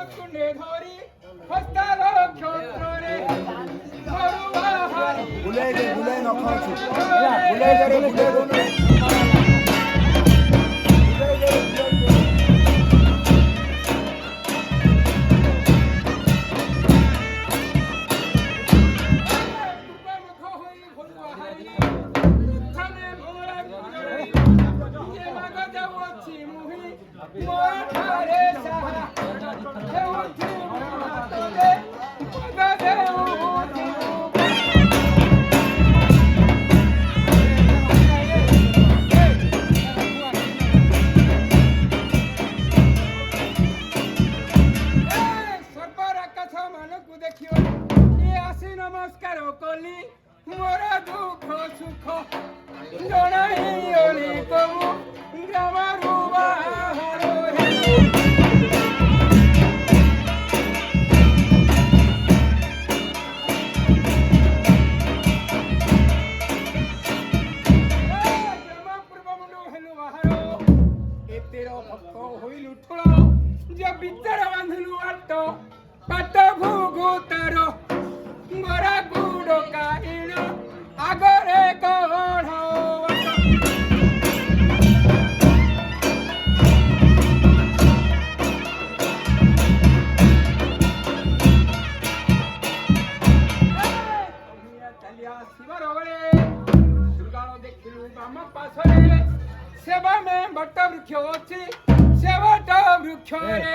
তুনে ধরি হস্তার ক্ষত্রে বুলাই দে বুলাই নখাওছি বুলাই দে রে বুলাই দে নমস্কার কলি মোর দুঃখ সুখ জনাই অলি কবু গ্রামারু বাহার ভক্ত হইলু ঠোল যে বিদ্যার বাঁধিলু আট পাট ভুগু তার গড়া গুড় কাহিল আগরে গড় চালিয়া শিবর বলে দুর্গাଳ ଦେଖିଲୁ ବାମ ପାଶରେ ସେବା ମେ ବଟ ବୃକ୍ଷ ଅଛି ସେ ବଟ ବୃକ୍ଷରେ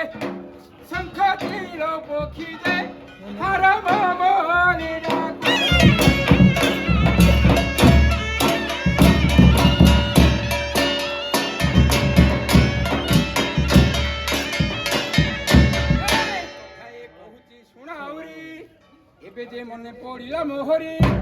ଶଙ୍ଖ ତୀର ପକ୍ଷୀରେ ହର ମାମଲି ଡାକୁ କହୁଛି ଶୁଣାଉରି ଏବେ ଯେ ମନେ ପଡ଼ିଲା ମୋହରି